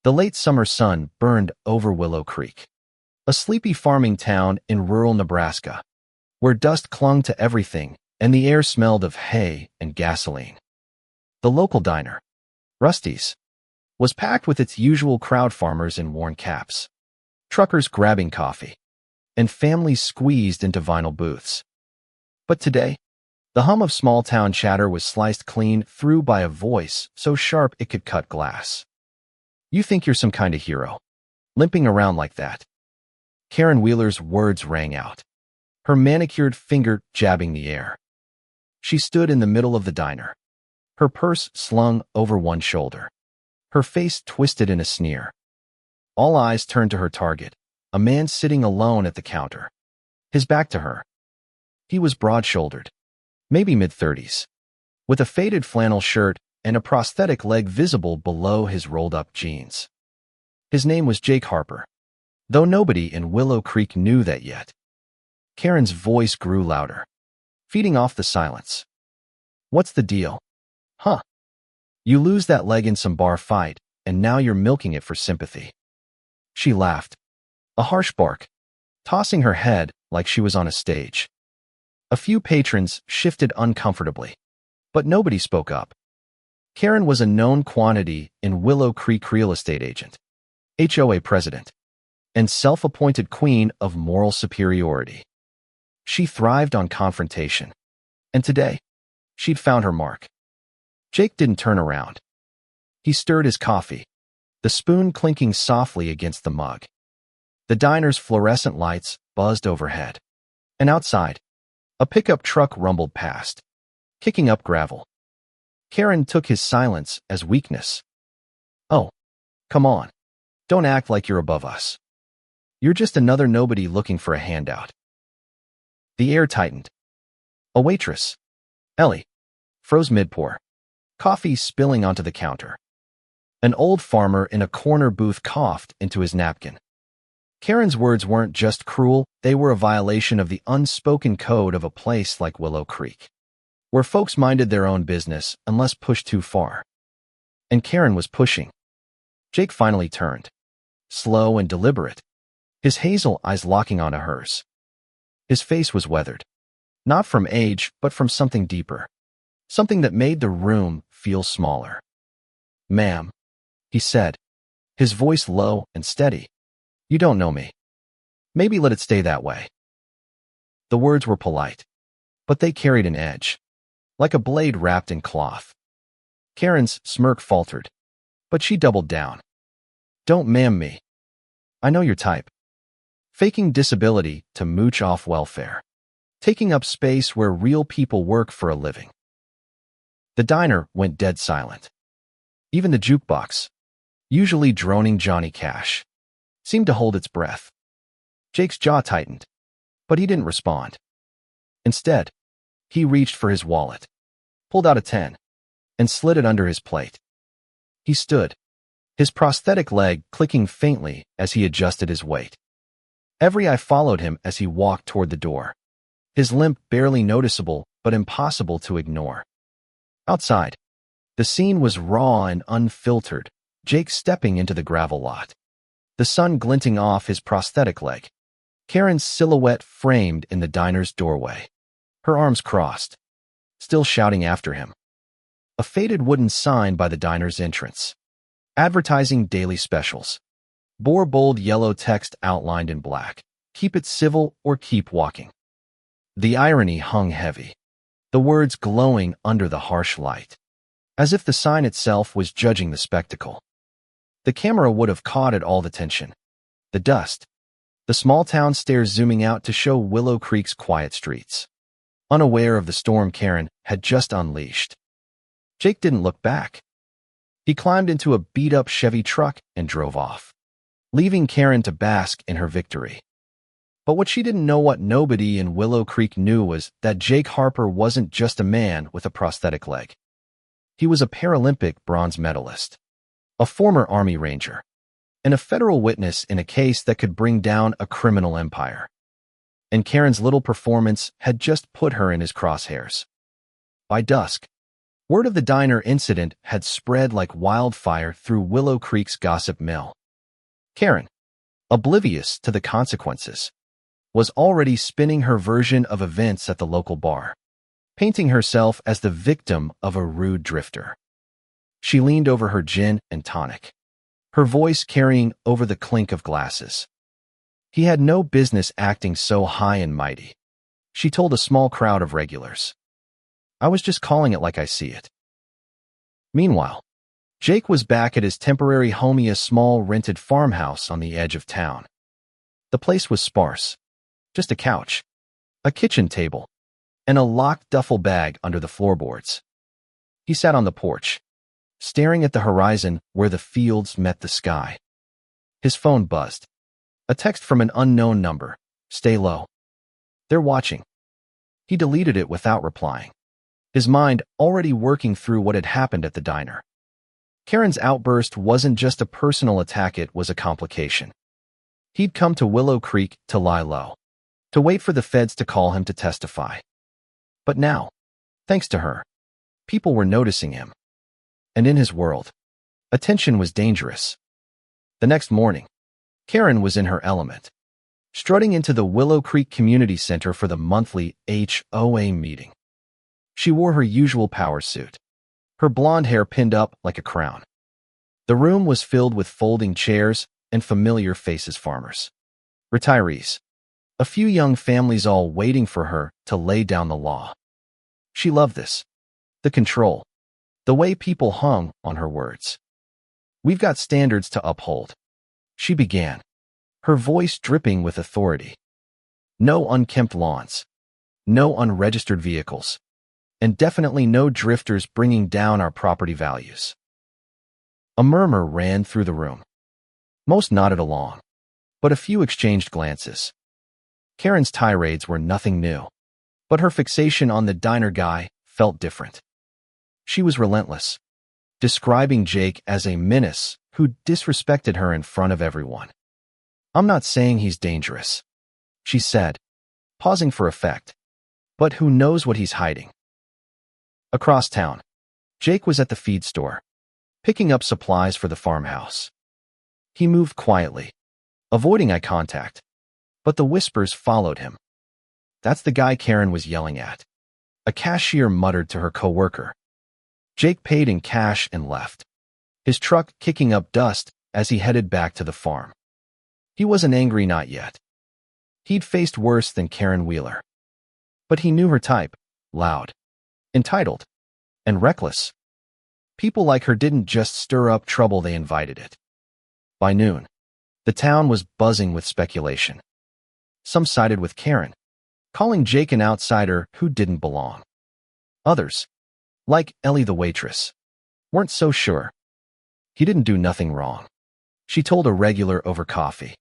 The late summer sun burned over Willow Creek, a sleepy farming town in rural Nebraska, where dust clung to everything and the air smelled of hay and gasoline. The local diner, Rusty's, was packed with its usual crowd, farmers in worn caps, truckers grabbing coffee, and families squeezed into vinyl booths. But today, the hum of small-town chatter was sliced clean through by a voice so sharp it could cut glass. "You think you're some kind of hero, limping around like that?" Karen Wheeler's words rang out, her manicured finger jabbing the air. She stood in the middle of the diner, her purse slung over one shoulder, her face twisted in a sneer. All eyes turned to her target, a man sitting alone at the counter, his back to her. He was broad-shouldered, maybe mid-30s, with a faded flannel shirt and a prosthetic leg visible below his rolled-up jeans. His name was Jake Harper, though nobody in Willow Creek knew that yet. Karen's voice grew louder, feeding off the silence. "What's the deal? Huh? You lose that leg in some bar fight, and now you're milking it for sympathy." She laughed, a harsh bark, tossing her head like she was on a stage. A few patrons shifted uncomfortably, but nobody spoke up. Karen was a known quantity in Willow Creek, real estate agent, HOA president, and self-appointed queen of moral superiority. She thrived on confrontation, and today, she'd found her mark. Jake didn't turn around. He stirred his coffee, the spoon clinking softly against the mug. The diner's fluorescent lights buzzed overhead, and outside, a pickup truck rumbled past, kicking up gravel. Karen took his silence as weakness. "Oh, come on. Don't act like you're above us. You're just another nobody looking for a handout." The air tightened. A waitress, Ellie, froze mid-pour, coffee spilling onto the counter. An old farmer in a corner booth coughed into his napkin. Karen's words weren't just cruel, they were a violation of the unspoken code of a place like Willow Creek, where folks minded their own business unless pushed too far. And Karen was pushing. Jake finally turned, slow and deliberate, his hazel eyes locking onto hers. His face was weathered, not from age, but from something deeper, something that made the room feel smaller. "Ma'am," he said, his voice low and steady, "you don't know me. Maybe let it stay that way." The words were polite, but they carried an edge, like a blade wrapped in cloth. Karen's smirk faltered, but she doubled down. "Don't ma'am me. I know your type. Faking disability to mooch off welfare. Taking up space where real people work for a living." The diner went dead silent. Even the jukebox, usually droning Johnny Cash, seemed to hold its breath. Jake's jaw tightened, but he didn't respond. Instead, he reached for his wallet, pulled out a 10, and slid it under his plate. He stood, his prosthetic leg clicking faintly as he adjusted his weight. Every eye followed him as he walked toward the door, his limp barely noticeable but impossible to ignore. Outside, the scene was raw and unfiltered, Jake stepping into the gravel lot, the sun glinting off his prosthetic leg, Karen's silhouette framed in the diner's doorway, her arms crossed, still shouting after him. A faded wooden sign by the diner's entrance, advertising daily specials, bore bold yellow text outlined in black, "Keep it civil or keep walking." The irony hung heavy, the words glowing under the harsh light, as if the sign itself was judging the spectacle. The camera would have caught it all, the tension, the dust, the small-town stares zooming out to show Willow Creek's quiet streets, unaware of the storm Karen had just unleashed. Jake didn't look back. He climbed into a beat-up Chevy truck and drove off, leaving Karen to bask in her victory. But what she didn't know, what nobody in Willow Creek knew, was that Jake Harper wasn't just a man with a prosthetic leg. He was a Paralympic bronze medalist, a former Army Ranger, and a federal witness in a case that could bring down a criminal empire. And Karen's little performance had just put her in his crosshairs. By dusk, Word of the diner incident had spread like wildfire through Willow Creek's gossip mill. Karen, oblivious to the consequences, was already spinning her version of events at the local bar, painting herself as the victim of a rude drifter. She leaned over her gin and tonic, her voice carrying over the clink of glasses. He had no business acting so high and mighty, she told a small crowd of regulars. I was just calling it like I see it. Meanwhile, Jake was back at his temporary home, a small rented farmhouse on the edge of town. The place was sparse. Just a couch, a kitchen table, and a locked duffel bag under the floorboards. He sat on the porch, staring at the horizon where the fields met the sky. His phone buzzed. A text from an unknown number. Stay low. They're watching. He deleted it without replying, his mind already working through what had happened at the diner. Karen's outburst wasn't just a personal attack, it was a complication. He'd come to Willow Creek to lie low, to wait for the feds to call him to testify. But now, thanks to her, people were noticing him. And in his world, attention was dangerous. The next morning, Karen was in her element, strutting into the Willow Creek Community Center for the monthly HOA meeting. She wore her usual power suit, her blonde hair pinned up like a crown. The room was filled with folding chairs and familiar faces, farmers, retirees, a few young families, all waiting for her to lay down the law. She loved this. The control. The way people hung on her words. We've got standards to uphold, she began, her voice dripping with authority. No unkempt lawns, no unregistered vehicles, and definitely no drifters bringing down our property values. A murmur ran through the room. Most nodded along, but a few exchanged glances. Karen's tirades were nothing new, but her fixation on the diner guy felt different. She was relentless, describing Jake as a menace who disrespected her in front of everyone. I'm not saying he's dangerous, she said, pausing for effect, but who knows what he's hiding. Across town, Jake was at the feed store, picking up supplies for the farmhouse. He moved quietly, avoiding eye contact, but the whispers followed him. That's the guy Karen was yelling at, a cashier muttered to her coworker. Jake paid in cash and left, his truck kicking up dust as he headed back to the farm. He wasn't angry, not yet. He'd faced worse than Karen Wheeler. But he knew her type, loud, entitled, and reckless. People like her didn't just stir up trouble, they invited it. By noon, the town was buzzing with speculation. Some sided with Karen, calling Jake an outsider who didn't belong. Others, like Ellie the waitress, weren't so sure. He didn't do nothing wrong, she told a regular over coffee.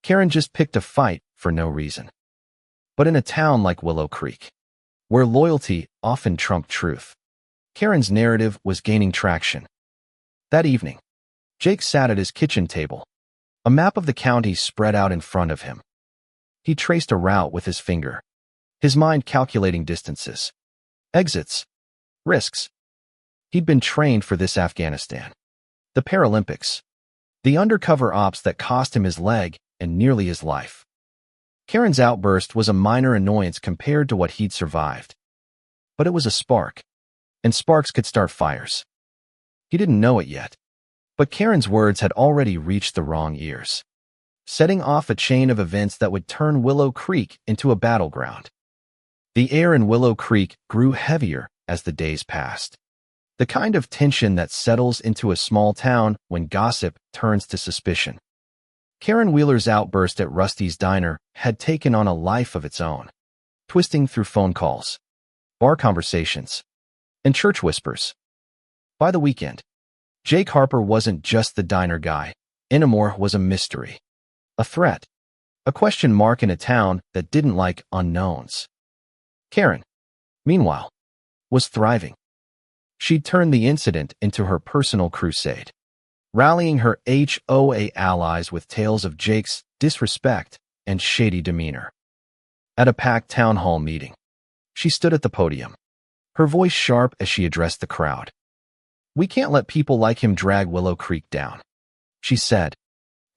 Karen just picked a fight for no reason. But in a town like Willow Creek, where loyalty often trumped truth, Karen's narrative was gaining traction. That evening, Jake sat at his kitchen table, a map of the county spread out in front of him. He traced a route with his finger, his mind calculating distances, exits, risks. He'd been trained for this: Afghanistan, the Paralympics, the undercover ops that cost him his leg and nearly his life. Karen's outburst was a minor annoyance compared to what he'd survived. But it was a spark, and sparks could start fires. He didn't know it yet, but Karen's words had already reached the wrong ears, setting off a chain of events that would turn Willow Creek into a battleground. The air in Willow Creek grew heavier as the days passed, the kind of tension that settles into a small town when gossip turns to suspicion. Karen Wheeler's outburst at Rusty's diner had taken on a life of its own, twisting through phone calls, bar conversations, and church whispers. By the weekend, Jake Harper wasn't just the diner guy anymore, was a mystery, a threat, a question mark in a town that didn't like unknowns. Karen, meanwhile, was thriving. She'd turned the incident into her personal crusade, rallying her HOA allies with tales of Jake's disrespect and shady demeanor. At a packed town hall meeting, she stood at the podium, her voice sharp as she addressed the crowd. "We can't let people like him drag Willow Creek down," she said,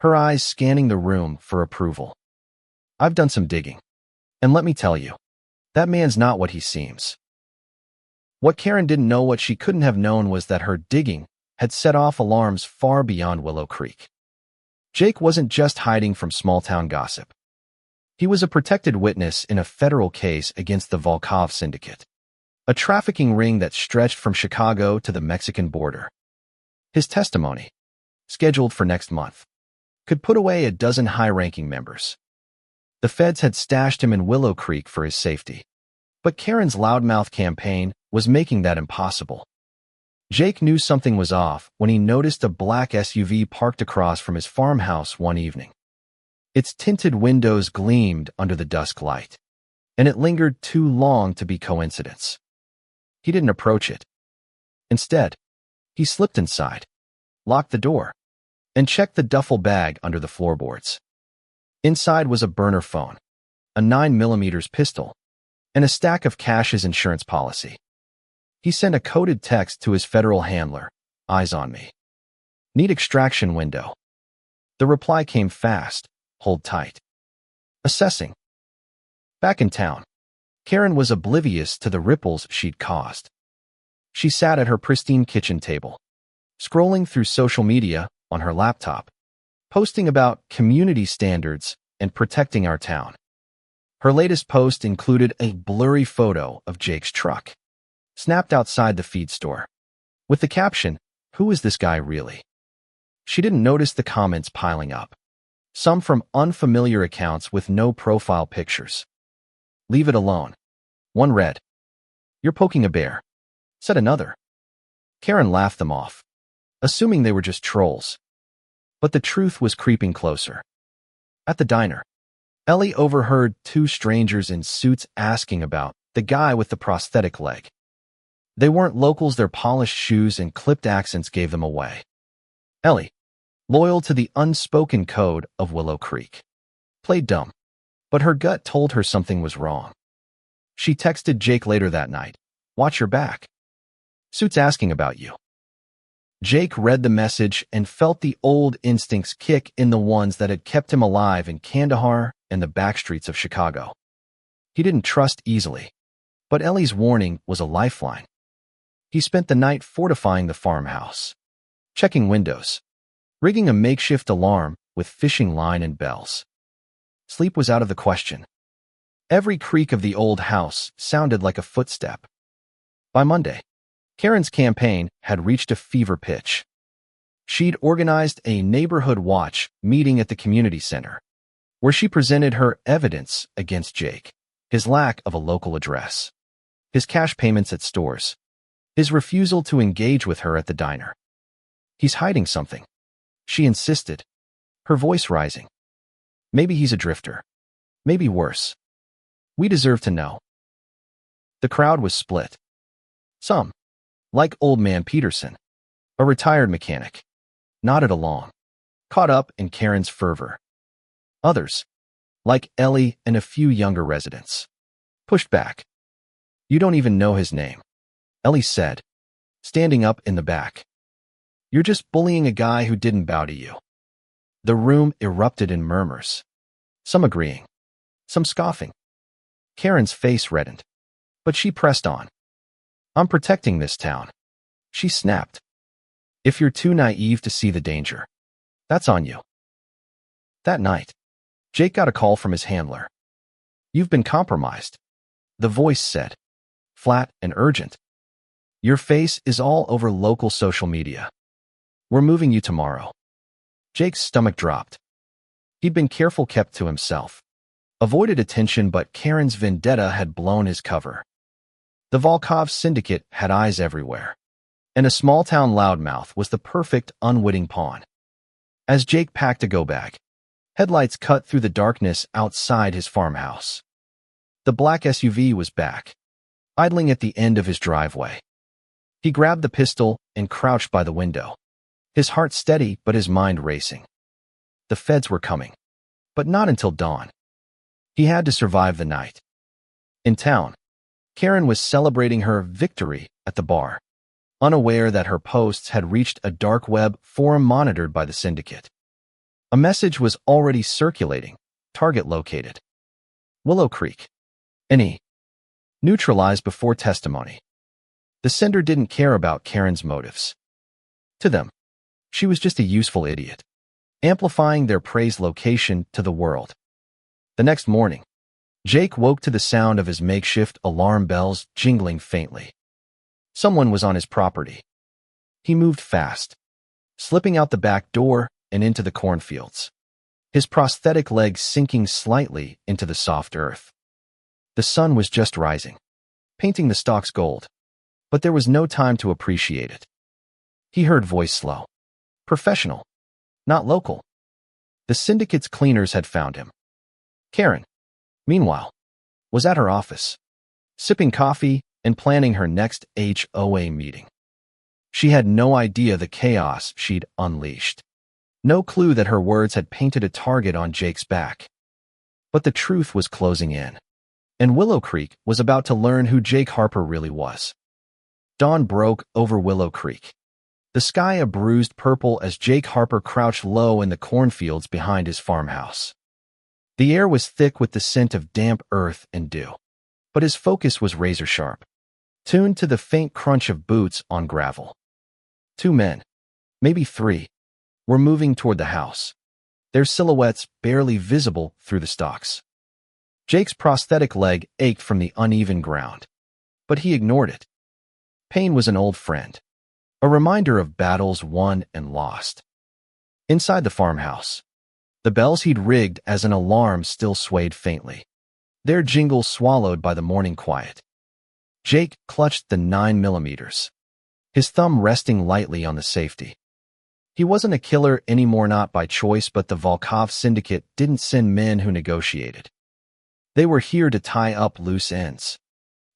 her eyes scanning the room for approval. "I've done some digging, and let me tell you, that man's not what he seems." What Karen didn't know, what she couldn't have known, was that her digging had set off alarms far beyond Willow Creek. Jake wasn't just hiding from small-town gossip. He was a protected witness in a federal case against the Volkov Syndicate, a trafficking ring that stretched from Chicago to the Mexican border. His testimony, scheduled for next month, could put away a dozen high-ranking members. The feds had stashed him in Willow Creek for his safety, but Karen's loudmouth campaign was making that impossible. Jake knew something was off when he noticed a black SUV parked across from his farmhouse one evening. Its tinted windows gleamed under the dusk light, and it lingered too long to be coincidence. He didn't approach it. Instead, he slipped inside, locked the door, and checked the duffel bag under the floorboards. Inside was a burner phone, a 9mm pistol, and a stack of cash as insurance policy. He sent a coded text to his federal handler, "Eyes on me. Need extraction window." The reply came fast, "Hold tight." Assessing. Back in town, Karen was oblivious to the ripples she'd caused. She sat at her pristine kitchen table, scrolling through social media on her laptop, posting about community standards and protecting our town. Her latest post included a blurry photo of Jake's truck, snapped outside the feed store, with the caption, "Who is this guy really?" She didn't notice the comments piling up, some from unfamiliar accounts with no profile pictures. "Leave it alone," one read. "You're poking a bear," said another. Karen laughed them off, assuming they were just trolls. But the truth was creeping closer. At the diner, Ellie overheard two strangers in suits asking about the guy with the prosthetic leg. They weren't locals, their polished shoes and clipped accents gave them away. Ellie, loyal to the unspoken code of Willow Creek, played dumb, but her gut told her something was wrong. She texted Jake later that night, "Watch your back. Suit's asking about you." Jake read the message and felt the old instincts kick in, the ones that had kept him alive in Kandahar and the backstreets of Chicago. He didn't trust easily, but Ellie's warning was a lifeline. He spent the night fortifying the farmhouse, checking windows, rigging a makeshift alarm with fishing line and bells. Sleep was out of the question. Every creak of the old house sounded like a footstep. By Monday, Karen's campaign had reached a fever pitch. She'd organized a neighborhood watch meeting at the community center, where she presented her evidence against Jake: his lack of a local address, his cash payments at stores, his refusal to engage with her at the diner. "He's hiding something," she insisted, her voice rising. "Maybe he's a drifter. Maybe worse. We deserve to know." The crowd was split. Some, like Old Man Peterson, a retired mechanic, nodded along, caught up in Karen's fervor. Others, like Ellie and a few younger residents, pushed back. "You don't even know his name," Ellie said, standing up in the back. "You're just bullying a guy who didn't bow to you." The room erupted in murmurs, some agreeing, some scoffing. Karen's face reddened, but she pressed on. "I'm protecting this town," she snapped. "If you're too naive to see the danger, that's on you." That night, Jake got a call from his handler. "You've been compromised," the voice said, flat and urgent. "Your face is all over local social media. We're moving you tomorrow." Jake's stomach dropped. He'd been careful, kept to himself, avoided attention, but Karen's vendetta had blown his cover. The Volkov Syndicate had eyes everywhere, and a small-town loudmouth was the perfect unwitting pawn. As Jake packed a go-bag, headlights cut through the darkness outside his farmhouse. The black SUV was back, idling at the end of his driveway. He grabbed the pistol and crouched by the window, his heart steady but his mind racing. The feds were coming, but not until dawn. He had to survive the night. In town, Karen was celebrating her victory at the bar, unaware that her posts had reached a dark web forum monitored by the syndicate. A message was already circulating. Target located. Willow Creek. NE. Neutralized before testimony. The sender didn't care about Karen's motives. To them, she was just a useful idiot, amplifying their praised location to the world. The next morning, Jake woke to the sound of his makeshift alarm bells jingling faintly. Someone was on his property. He moved fast, slipping out the back door and into the cornfields, his prosthetic legs sinking slightly into the soft earth. The sun was just rising, painting the stalks gold, but there was no time to appreciate it. He heard voice slow. Professional, not local. The syndicate's cleaners had found him. Karen, meanwhile, was at her office, sipping coffee and planning her next HOA meeting. She had no idea the chaos she'd unleashed. No clue that her words had painted a target on Jake's back. But the truth was closing in, and Willow Creek was about to learn who Jake Harper really was. Dawn broke over Willow Creek, the sky a bruised purple as Jake Harper crouched low in the cornfields behind his farmhouse. The air was thick with the scent of damp earth and dew, but his focus was razor-sharp, tuned to the faint crunch of boots on gravel. 2 men, maybe 3, were moving toward the house, their silhouettes barely visible through the stalks. Jake's prosthetic leg ached from the uneven ground, but he ignored it. Pain was an old friend, a reminder of battles won and lost. Inside the farmhouse, the bells he'd rigged as an alarm still swayed faintly, their jingle swallowed by the morning quiet. Jake clutched the 9mm, his thumb resting lightly on the safety. He wasn't a killer anymore, not by choice, but the Volkov syndicate didn't send men who negotiated. They were here to tie up loose ends,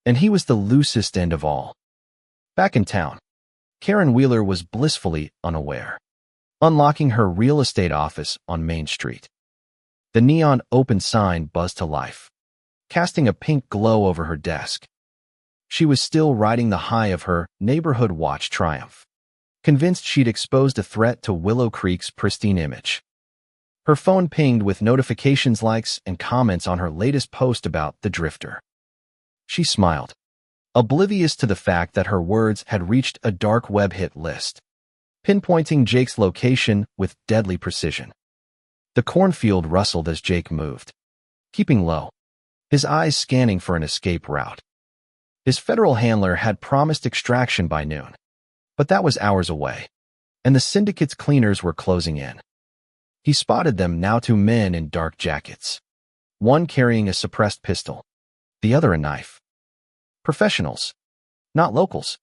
and he was the loosest end of all. Back in town, Karen Wheeler was blissfully unaware, unlocking her real estate office on Main Street. The neon open sign buzzed to life, casting a pink glow over her desk. She was still riding the high of her neighborhood watch triumph, convinced she'd exposed a threat to Willow Creek's pristine image. Her phone pinged with notifications, likes, and comments on her latest post about the drifter. She smiled, oblivious to the fact that her words had reached a dark web hit list, pinpointing Jake's location with deadly precision. The cornfield rustled as Jake moved, keeping low, his eyes scanning for an escape route. His federal handler had promised extraction by noon, but that was hours away, and the syndicate's cleaners were closing in. He spotted them now, 2 men in dark jackets, one carrying a suppressed pistol, the other a knife. Professionals, not locals.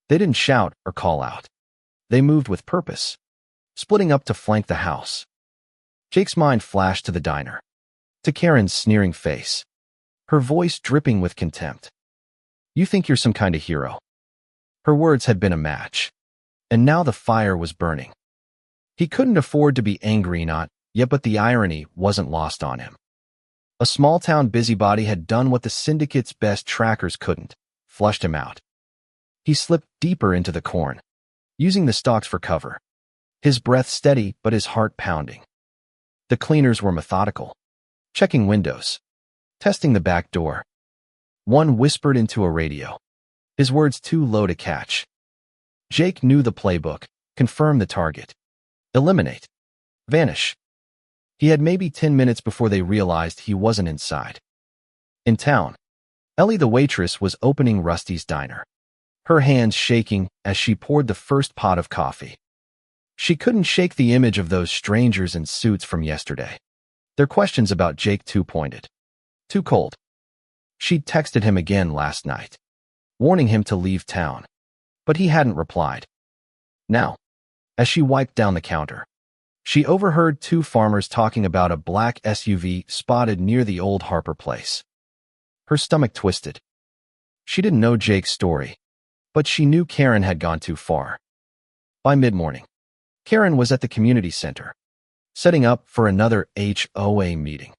They didn't shout or call out. They moved with purpose, splitting up to flank the house. Jake's mind flashed to the diner, to Karen's sneering face, her voice dripping with contempt. You think you're some kind of hero. Her words had been a match, and now the fire was burning. He couldn't afford to be angry, not yet, but the irony wasn't lost on him. A small-town busybody had done what the syndicate's best trackers couldn't, flushed him out. He slipped deeper into the corn, using the stalks for cover, his breath steady but his heart pounding. The cleaners were methodical, checking windows, testing the back door. One whispered into a radio, his words too low to catch. Jake knew the playbook: confirm the target, eliminate, vanish. He had maybe 10 minutes before they realized he wasn't inside. In town, Ellie the waitress was opening Rusty's diner, her hands shaking as she poured the first pot of coffee. She couldn't shake the image of those strangers in suits from yesterday. Their questions about Jake too pointed, too cold. She'd texted him again last night, warning him to leave town, but he hadn't replied. Now, as she wiped down the counter, she overheard 2 farmers talking about a black SUV spotted near the old Harper place. Her stomach twisted. She didn't know Jake's story, but she knew Karen had gone too far. By mid-morning, Karen was at the community center, setting up for another HOA meeting.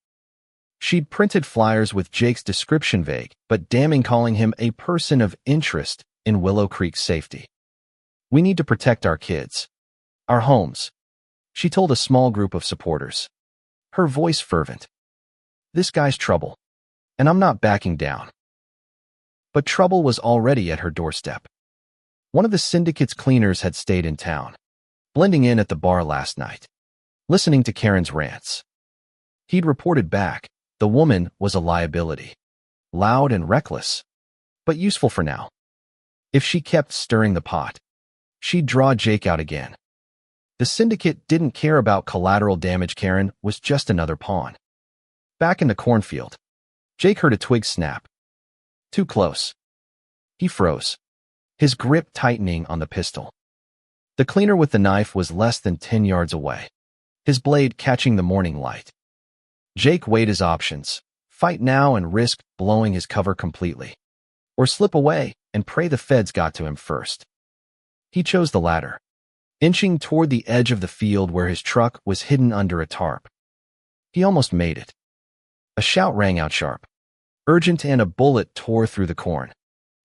She'd printed flyers with Jake's description vague but damning, calling him a person of interest in Willow Creek's safety. "We need to protect our kids, our homes," she told a small group of supporters, her voice fervent. "This guy's trouble, and I'm not backing down." But trouble was already at her doorstep. One of the syndicate's cleaners had stayed in town, blending in at the bar last night, listening to Karen's rants. He'd reported back. The woman was a liability, loud and reckless, but useful for now. If she kept stirring the pot, she'd draw Jake out again. The syndicate didn't care about collateral damage. Karen was just another pawn. Back in the cornfield, Jake heard a twig snap. Too close. He froze, his grip tightening on the pistol. The cleaner with the knife was less than 10 yards away, his blade catching the morning light. Jake weighed his options: fight now and risk blowing his cover completely, or slip away and pray the feds got to him first. He chose the latter, inching toward the edge of the field where his truck was hidden under a tarp. He almost made it. A shout rang out sharp, urgent, and a bullet tore through the corn,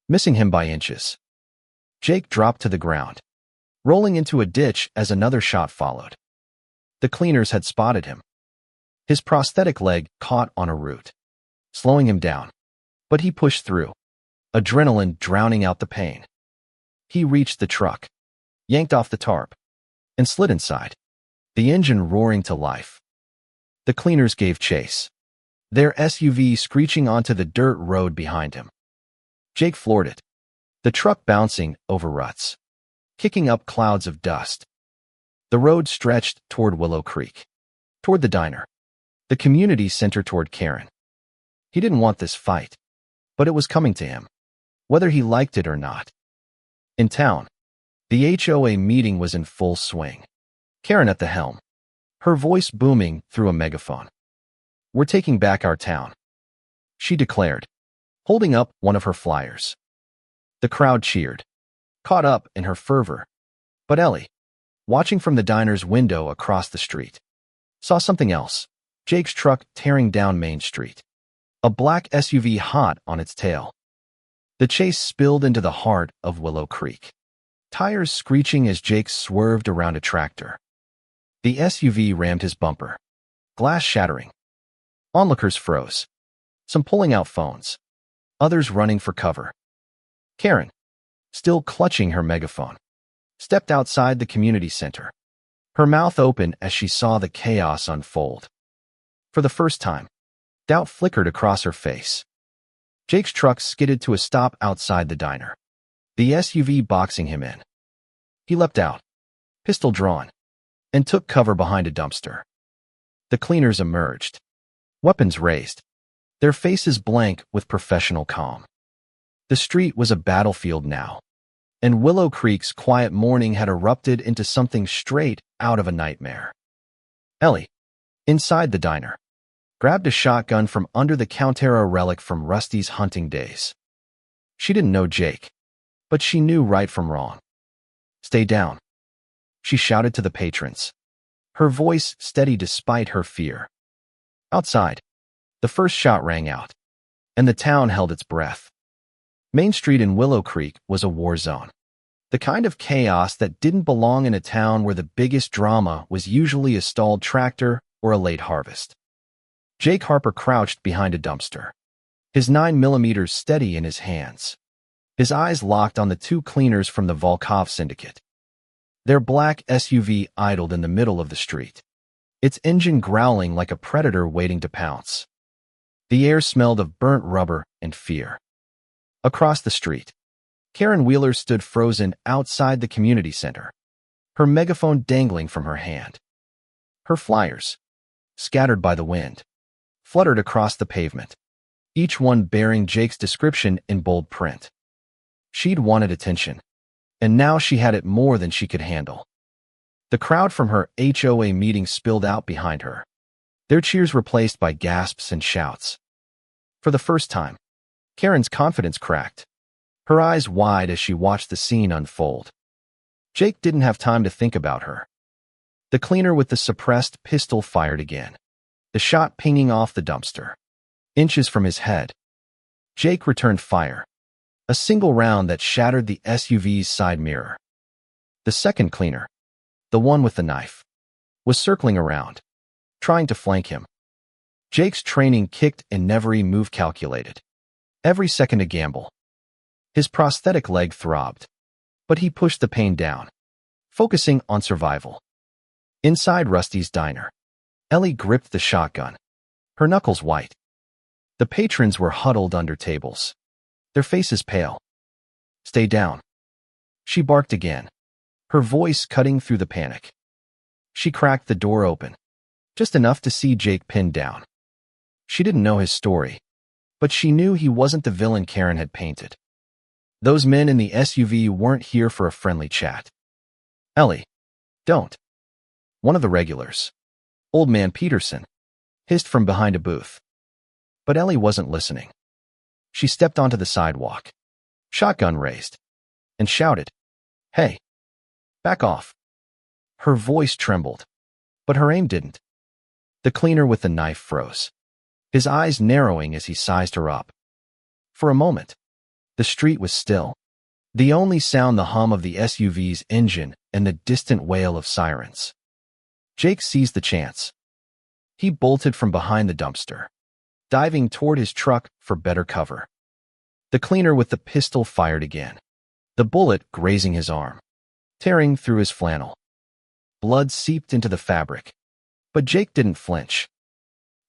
missing him by inches. Jake dropped to the ground, rolling into a ditch as another shot followed. The cleaners had spotted him. His prosthetic leg caught on a root, slowing him down, but he pushed through, adrenaline drowning out the pain. He reached the truck, yanked off the tarp, and slid inside, the engine roaring to life. The cleaners gave chase, their SUV screeching onto the dirt road behind him. Jake floored it, the truck bouncing over ruts, kicking up clouds of dust. The road stretched toward Willow Creek, toward the diner, the community center, toward Karen. He didn't want this fight, but it was coming to him, whether he liked it or not. In town, the HOA meeting was in full swing. Karen at the helm, her voice booming through a megaphone. "We're taking back our town," she declared, holding up one of her flyers. The crowd cheered, caught up in her fervor. But Ellie, watching from the diner's window across the street, saw something else: Jake's truck tearing down Main Street, a black SUV hot on its tail. The chase spilled into the heart of Willow Creek, tires screeching as Jake swerved around a tractor. The SUV rammed his bumper, glass shattering. Onlookers froze, some pulling out phones, others running for cover. Karen, still clutching her megaphone, stepped outside the community center, her mouth open as she saw the chaos unfold. For the first time, doubt flickered across her face. Jake's truck skidded to a stop outside the diner, the SUV boxing him in. He leapt out, pistol drawn, and took cover behind a dumpster. The cleaners emerged, weapons raised, their faces blank with professional calm. The street was a battlefield now, and Willow Creek's quiet morning had erupted into something straight out of a nightmare. Ellie, inside the diner, grabbed a shotgun from under the counter, a relic from Rusty's hunting days. She didn't know Jake, but she knew right from wrong. "Stay down," she shouted to the patrons, her voice steady despite her fear. Outside, the first shot rang out, and the town held its breath. Main Street in Willow Creek was a war zone, the kind of chaos that didn't belong in a town where the biggest drama was usually a stalled tractor or a late harvest. Jake Harper crouched behind a dumpster, his 9mm steady in his hands, his eyes locked on the two cleaners from the Volkov syndicate. Their black SUV idled in the middle of the street, its engine growling like a predator waiting to pounce. The air smelled of burnt rubber and fear. Across the street, Karen Wheeler stood frozen outside the community center, her megaphone dangling from her hand. Her flyers, scattered by the wind, fluttered across the pavement, each one bearing Jake's description in bold print. She'd wanted attention, and now she had it more than she could handle. The crowd from her HOA meeting spilled out behind her, their cheers replaced by gasps and shouts. For the first time, Karen's confidence cracked, her eyes wide as she watched the scene unfold. Jake didn't have time to think about her. The cleaner with the suppressed pistol fired again, the shot pinging off the dumpster. inches from his head. Jake returned fire, a single round that shattered the SUV's side mirror. The second cleaner, the one with the knife, was circling around, trying to flank him. Jake's training kicked in every move calculated, every second a gamble. His prosthetic leg throbbed, but he pushed the pain down, focusing on survival. Inside Rusty's diner, Ellie gripped the shotgun, her knuckles white. The patrons were huddled under tables, their faces pale. "Stay down," she barked again, her voice cutting through the panic. She cracked the door open, just enough to see Jake pinned down. She didn't know his story, but she knew he wasn't the villain Karen had painted. Those men in the SUV weren't here for a friendly chat. "Ellie, don't." One of the regulars, Old Man Peterson, hissed from behind a booth. But Ellie wasn't listening. She stepped onto the sidewalk, shotgun raised, and shouted, "Hey, back off." Her voice trembled, but her aim didn't. The cleaner with the knife froze, his eyes narrowing as he sized her up. For a moment, the street was still, the only sound the hum of the SUV's engine and the distant wail of sirens. Jake seized the chance. He bolted from behind the dumpster, diving toward his truck for better cover. The cleaner with the pistol fired again, the bullet grazing his arm, tearing through his flannel. Blood seeped into the fabric, but Jake didn't flinch.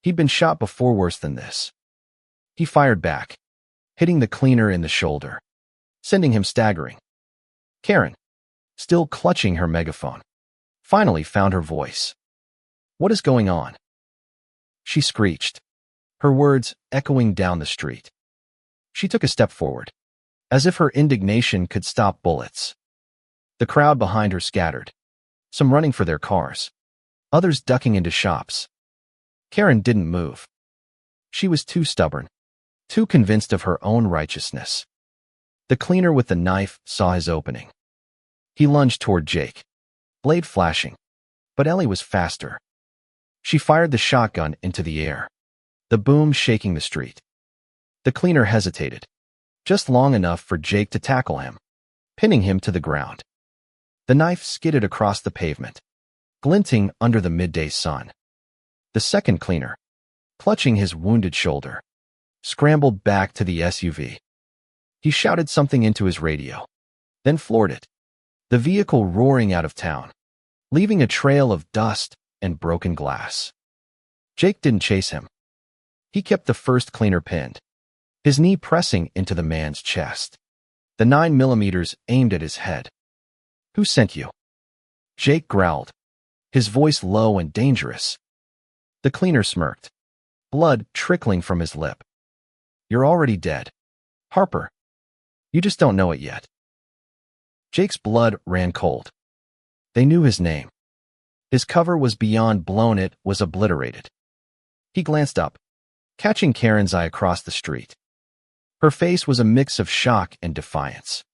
He'd been shot before worse than this. He fired back, hitting the cleaner in the shoulder, sending him staggering. Karen, still clutching her megaphone, finally found her voice. "What is going on?" she screeched, her words echoing down the street. She took a step forward, as if her indignation could stop bullets. The crowd behind her scattered, some running for their cars, others ducking into shops. Karen didn't move. She was too stubborn, too convinced of her own righteousness. The cleaner with the knife saw his opening. He lunged toward Jake, blade flashing, but Ellie was faster. She fired the shotgun into the air, the boom shaking the street. The cleaner hesitated, just long enough for Jake to tackle him, pinning him to the ground. The knife skidded across the pavement, glinting under the midday sun. The second cleaner, clutching his wounded shoulder, scrambled back to the SUV. He shouted something into his radio, then floored it, the vehicle roaring out of town, leaving a trail of dust and broken glass. Jake didn't chase him. He kept the first cleaner pinned, his knee pressing into the man's chest, the 9mm aimed at his head. "Who sent you?" Jake growled, his voice low and dangerous. The cleaner smirked, blood trickling from his lip. "You're already dead, Harper. You just don't know it yet." Jake's blood ran cold. They knew his name. His cover was beyond blown, it was obliterated. He glanced up, catching Karen's eye across the street. Her face was a mix of shock and defiance,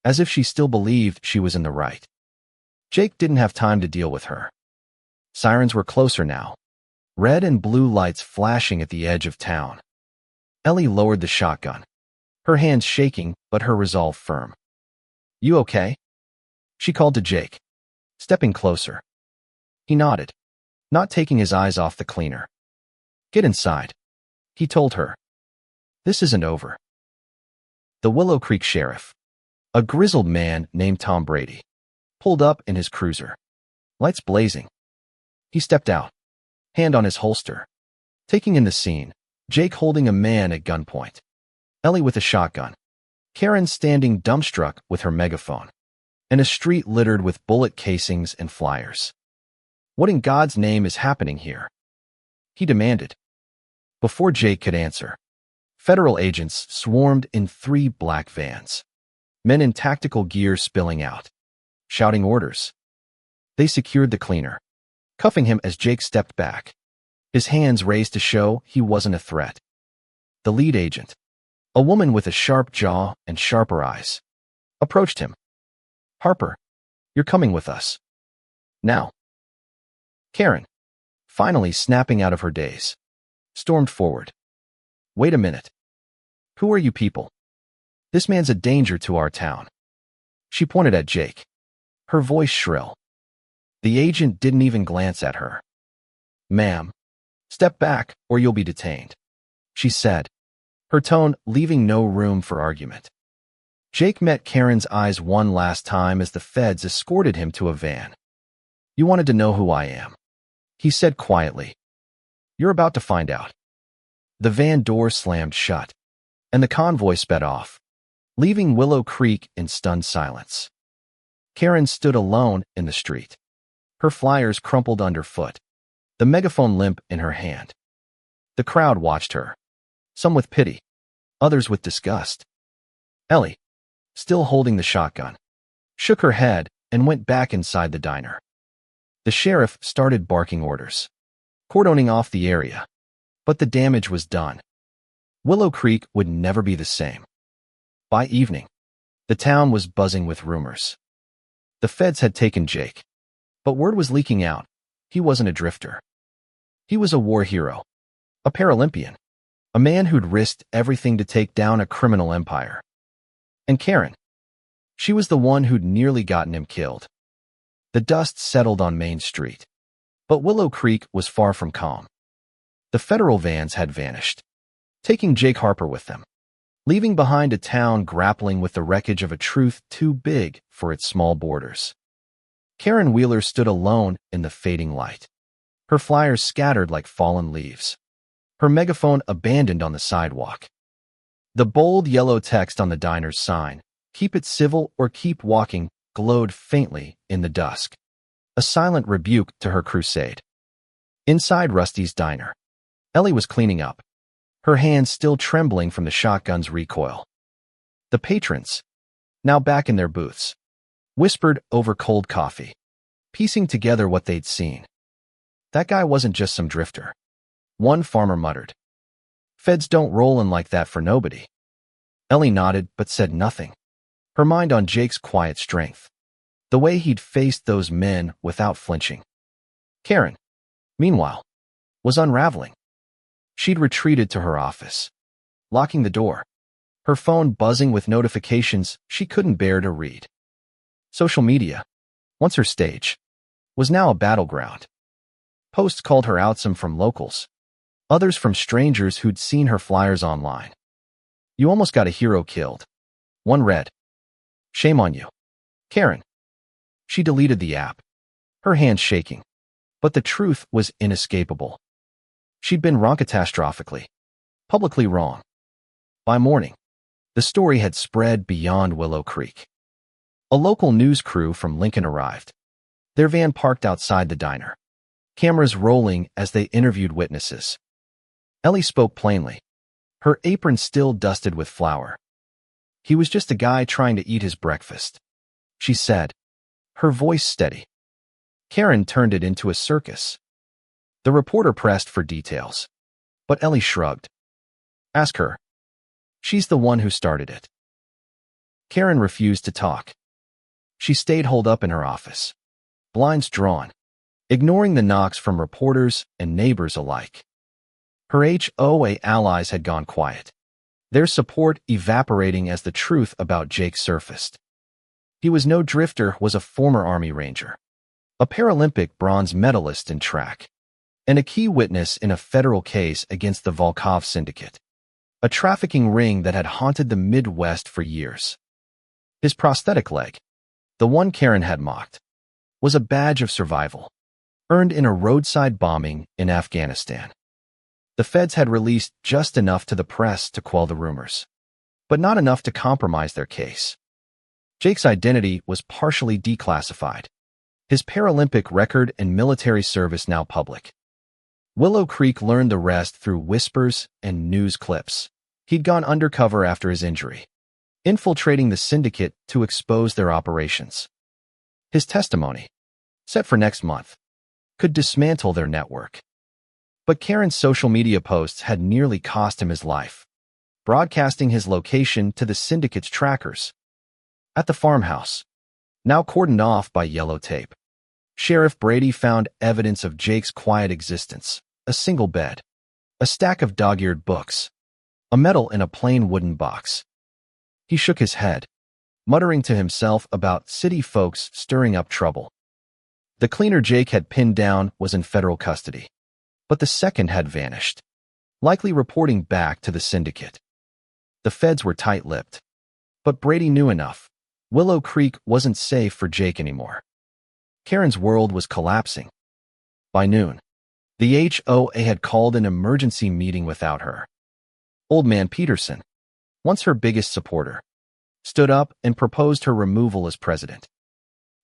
as if she still believed she was in the right. Jake didn't have time to deal with her. Sirens were closer now, red and blue lights flashing at the edge of town. Ellie lowered the shotgun, her hands shaking but her resolve firm. "You okay?" she called to Jake, stepping closer. He nodded, not taking his eyes off the cleaner. "Get inside," he told her. "This isn't over." The Willow Creek sheriff, a grizzled man named Tom Brady, pulled up in his cruiser, lights blazing. He stepped out, hand on his holster, taking in the scene, Jake holding a man at gunpoint, Ellie with a shotgun, Karen standing dumbstruck with her megaphone, and a street littered with bullet casings and flyers. "What in God's name is happening here?" he demanded. Before Jake could answer, federal agents swarmed in 3 black vans, men in tactical gear spilling out, shouting orders. They secured the cleaner, cuffing him as Jake stepped back, his hands raised to show he wasn't a threat. The lead agent, a woman with a sharp jaw and sharper eyes, approached him. "Harper, you're coming with us. Now." Karen, finally snapping out of her daze, stormed forward. Wait a minute. Who are you people? This man's a danger to our town. She pointed at Jake, her voice shrill. The agent didn't even glance at her. Ma'am, step back or you'll be detained, she said, her tone leaving no room for argument. Jake met Karen's eyes one last time as the feds escorted him to a van. You wanted to know who I am, he said quietly. You're about to find out. The van door slammed shut, and the convoy sped off, leaving Willow Creek in stunned silence. Karen stood alone in the street, her flyers crumpled underfoot, the megaphone limp in her hand. The crowd watched her, some with pity, others with disgust. Ellie, still holding the shotgun, shook her head and went back inside the diner. The sheriff started barking orders, cordoning off the area, but the damage was done. Willow Creek would never be the same. By evening, the town was buzzing with rumors. The feds had taken Jake, but word was leaking out. He wasn't a drifter. He was a war hero, a Paralympian, a man who'd risked everything to take down a criminal empire. And Karen, she was the one who'd nearly gotten him killed. The dust settled on Main Street, but Willow Creek was far from calm. The federal vans had vanished, taking Jake Harper with them, leaving behind a town grappling with the wreckage of a truth too big for its small borders. Karen Wheeler stood alone in the fading light, her flyers scattered like fallen leaves, her megaphone abandoned on the sidewalk. The bold yellow text on the diner's sign, "Keep it civil or keep walking," glowed faintly in the dusk, a silent rebuke to her crusade. Inside Rusty's diner, Ellie was cleaning up, her hands still trembling from the shotgun's recoil. The patrons, now back in their booths, whispered over cold coffee, piecing together what they'd seen. That guy wasn't just some drifter, one farmer muttered. Feds don't roll in like that for nobody. Ellie nodded but said nothing, her mind on Jake's quiet strength, the way he'd faced those men without flinching. Karen, meanwhile, was unraveling. She'd retreated to her office, locking the door, her phone buzzing with notifications she couldn't bear to read. Social media, once her stage, was now a battleground. Posts called her out, some from locals, others from strangers who'd seen her flyers online. You almost got a hero killed. One read, "Shame on you, Karen." She deleted the app, her hands shaking, but the truth was inescapable. She'd been wrong, catastrophically, publicly wrong. By morning, the story had spread beyond Willow Creek. A local news crew from Lincoln arrived, their van parked outside the diner, cameras rolling as they interviewed witnesses. Ellie spoke plainly, her apron still dusted with flour. He was just a guy trying to eat his breakfast, she said, her voice steady. Karen turned it into a circus. The reporter pressed for details, but Ellie shrugged. Ask her. She's the one who started it. Karen refused to talk. She stayed holed up in her office, blinds drawn, ignoring the knocks from reporters and neighbors alike. Her HOA allies had gone quiet, their support evaporating as the truth about Jake surfaced. He was no drifter, was a former Army Ranger, a Paralympic bronze medalist in track, and a key witness in a federal case against the Volkov Syndicate, a trafficking ring that had haunted the Midwest for years. His prosthetic leg, the one Karen had mocked, was a badge of survival, earned in a roadside bombing in Afghanistan. The feds had released just enough to the press to quell the rumors, but not enough to compromise their case. Jake's identity was partially declassified, his Paralympic record and military service now public. Willow Creek learned the rest through whispers and news clips. He'd gone undercover after his injury, infiltrating the syndicate to expose their operations. His testimony, set for next month, could dismantle their network. But Karen's social media posts had nearly cost him his life, broadcasting his location to the syndicate's trackers. At the farmhouse, now cordoned off by yellow tape, Sheriff Brady found evidence of Jake's quiet existence: a single bed, a stack of dog-eared books, a medal in a plain wooden box. He shook his head, muttering to himself about city folks stirring up trouble. The cleaner Jake had pinned down was in federal custody, but the second had vanished, likely reporting back to the syndicate. The feds were tight-lipped, but Brady knew enough. Willow Creek wasn't safe for Jake anymore. Karen's world was collapsing. By noon, the HOA had called an emergency meeting without her. Old Man Peterson, once her biggest supporter, stood up and proposed her removal as president.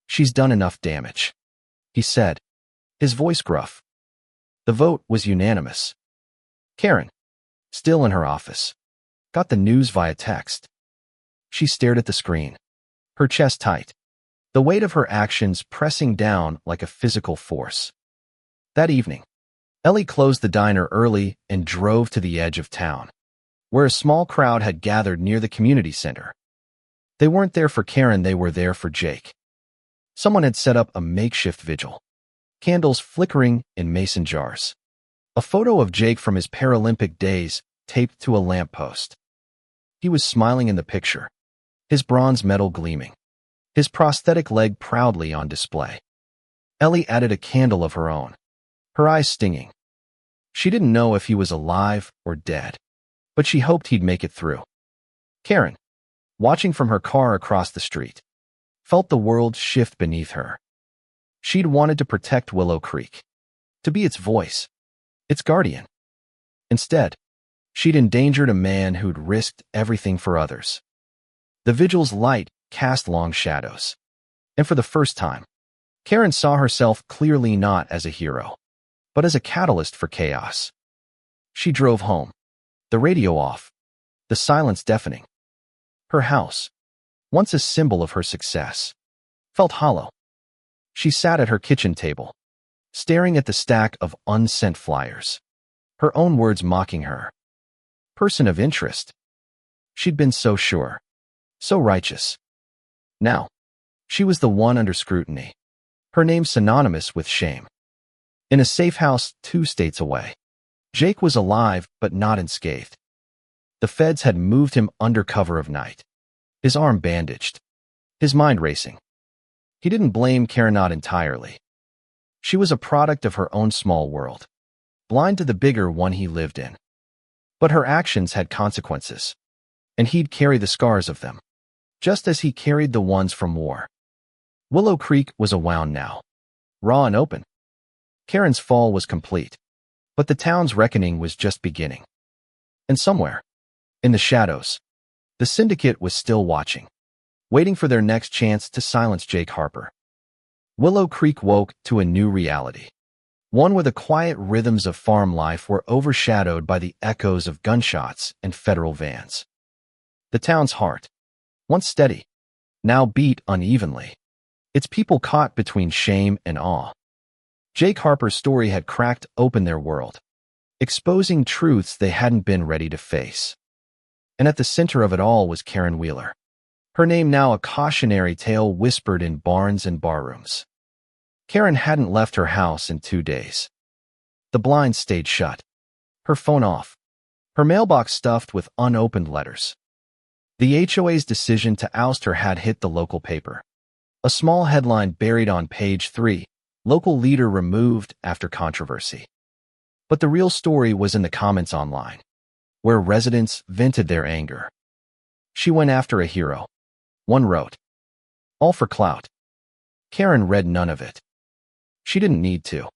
"She's done enough damage," he said, his voice gruff. The vote was unanimous. Karen, still in her office, got the news via text. She stared at the screen, her chest tight, the weight of her actions pressing down like a physical force. That evening, Ellie closed the diner early and drove to the edge of town, where a small crowd had gathered near the community center. They weren't there for Karen, they were there for Jake. Someone had set up a makeshift vigil, candles flickering in mason jars. A photo of Jake from his Paralympic days taped to a lamppost. He was smiling in the picture, his bronze medal gleaming, his prosthetic leg proudly on display. Ellie added a candle of her own, her eyes stinging. She didn't know if he was alive or dead, but she hoped he'd make it through. Karen, watching from her car across the street, felt the world shift beneath her. She'd wanted to protect Willow Creek, to be its voice, its guardian. Instead, she'd endangered a man who'd risked everything for others. The vigil's light cast long shadows, and for the first time, Karen saw herself clearly not as a hero, but as a catalyst for chaos. She drove home, the radio off, the silence deafening. Her house, once a symbol of her success, felt hollow. She sat at her kitchen table, staring at the stack of unsent flyers, her own words mocking her. Person of interest. She'd been so sure, so righteous. Now, she was the one under scrutiny, her name synonymous with shame. In a safe house 2 states away, Jake was alive but not unscathed. The feds had moved him under cover of night, his arm bandaged, his mind racing. He didn't blame Karen, not entirely. She was a product of her own small world, blind to the bigger one he lived in. But her actions had consequences, and he'd carry the scars of them, just as he carried the ones from war. Willow Creek was a wound now, raw and open. Karen's fall was complete, but the town's reckoning was just beginning. And somewhere, in the shadows, the syndicate was still watching, waiting for their next chance to silence Jake Harper. Willow Creek woke to a new reality, one where the quiet rhythms of farm life were overshadowed by the echoes of gunshots and federal vans. The town's heart, once steady, now beat unevenly, its people caught between shame and awe. Jake Harper's story had cracked open their world, exposing truths they hadn't been ready to face. And at the center of it all was Karen Wheeler, her name now a cautionary tale whispered in barns and barrooms. Karen hadn't left her house in 2 days. The blinds stayed shut, her phone off, her mailbox stuffed with unopened letters. The HOA's decision to oust her had hit the local paper. A small headline buried on page 3, local leader removed after controversy. But the real story was in the comments online, where residents vented their anger. She went after a hero. One wrote, "All for clout." Karen read none of it. She didn't need to.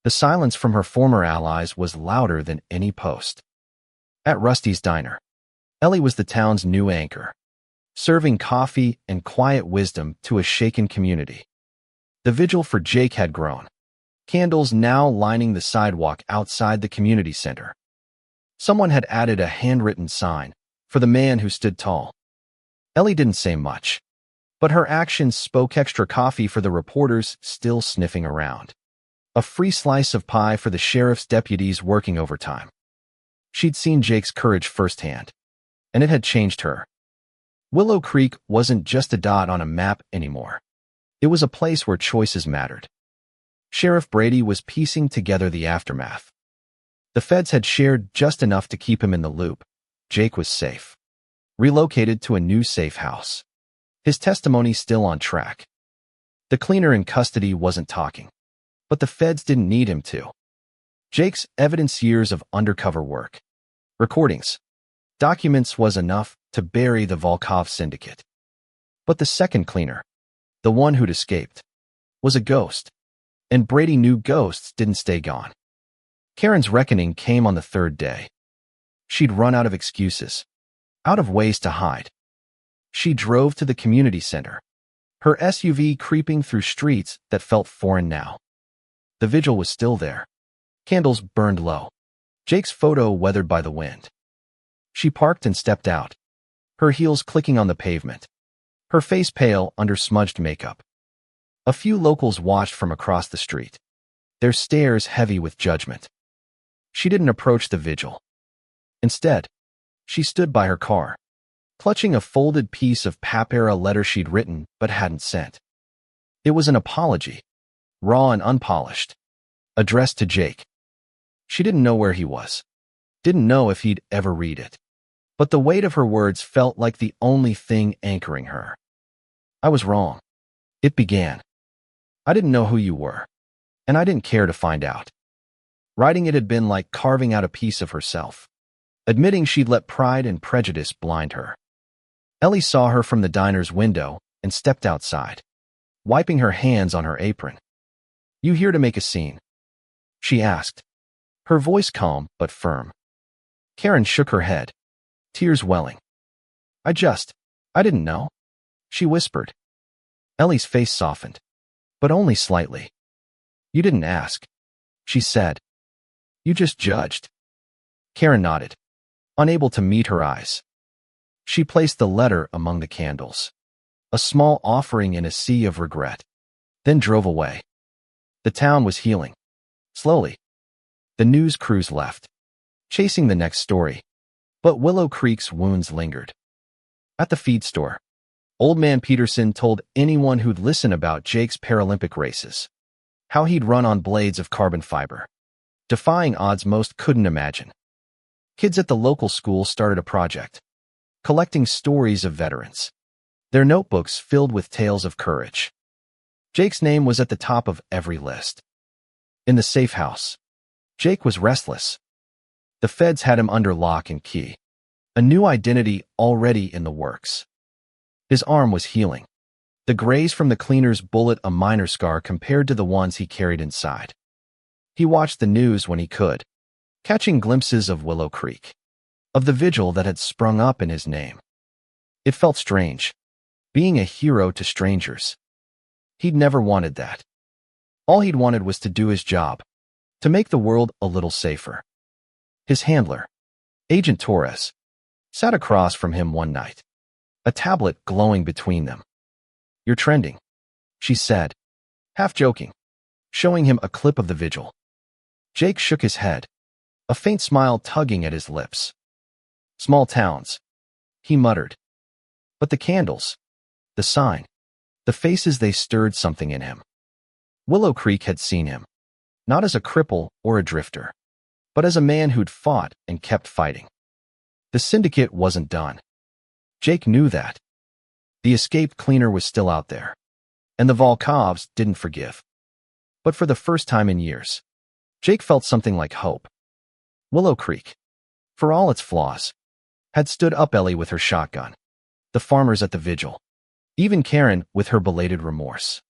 The silence from her former allies was louder than any post. At Rusty's Diner, Ellie was the town's new anchor, serving coffee and quiet wisdom to a shaken community. The vigil for Jake had grown, candles now lining the sidewalk outside the community center. Someone had added a handwritten sign for the man who stood tall. Ellie didn't say much, but her actions spoke. Extra coffee for the reporters still sniffing around. A free slice of pie for the sheriff's deputies working overtime. She'd seen Jake's courage firsthand, and it had changed her. Willow Creek wasn't just a dot on a map anymore. It was a place where choices mattered. Sheriff Brady was piecing together the aftermath. The feds had shared just enough to keep him in the loop, Jake was safe. Relocated to a new safe house. His testimony still on track. The cleaner in custody wasn't talking, but the feds didn't need him to. Jake's evidence, years of undercover work, recordings, documents was enough to bury the Volkov syndicate. But the second cleaner, the one who'd escaped, was a ghost, and Brady knew ghosts didn't stay gone. Karen's reckoning came on the third day. She'd run out of excuses, out of ways to hide. She drove to the community center, her SUV creeping through streets that felt foreign now. The vigil was still there. Candles burned low. Jake's photo weathered by the wind. She parked and stepped out, her heels clicking on the pavement, her face pale under smudged makeup. A few locals watched from across the street, their stares heavy with judgment. She didn't approach the vigil. Instead, she stood by her car, clutching a folded piece of papera letter she'd written but hadn't sent. It was an apology, raw and unpolished, addressed to Jake. She didn't know where he was, didn't know if he'd ever read it. But the weight of her words felt like the only thing anchoring her. I was wrong. It began. I didn't know who you were, and I didn't care to find out. Writing it had been like carving out a piece of herself, admitting she'd let pride and prejudice blind her. Ellie saw her from the diner's window and stepped outside, wiping her hands on her apron. "You here to make a scene?" she asked, her voice calm but firm. Karen shook her head, tears welling. I didn't know," she whispered. Ellie's face softened, but only slightly. "You didn't ask," she said. "You just judged." Karen nodded, unable to meet her eyes. She placed the letter among the candles, a small offering in a sea of regret, then drove away. The town was healing. Slowly. The news crews left, chasing the next story, but Willow Creek's wounds lingered. At the feed store, Old Man Peterson told anyone who'd listen about Jake's Paralympic races, how he'd run on blades of carbon fiber, defying odds most couldn't imagine. Kids at the local school started a project, collecting stories of veterans, their notebooks filled with tales of courage. Jake's name was at the top of every list. In the safe house, Jake was restless. The feds had him under lock and key, a new identity already in the works. His arm was healing, the graze from the cleaner's bullet a minor scar compared to the ones he carried inside. He watched the news when he could, catching glimpses of Willow Creek, of the vigil that had sprung up in his name. It felt strange, being a hero to strangers. He'd never wanted that. All he'd wanted was to do his job, to make the world a little safer. His handler, Agent Torres, sat across from him one night, a tablet glowing between them. "You're trending," she said, half joking, showing him a clip of the vigil. Jake shook his head, a faint smile tugging at his lips. "Small towns," he muttered. But the candles, the sign, the faces, they stirred something in him. Willow Creek had seen him, not as a cripple or a drifter, but as a man who'd fought and kept fighting. The syndicate wasn't done. Jake knew that. The escaped cleaner was still out there, and the Volkovs didn't forgive. But for the first time in years, Jake felt something like hope. Willow Creek, for all its flaws, had stood up. Ellie with her shotgun, the farmers at the vigil, even Karen with her belated remorse.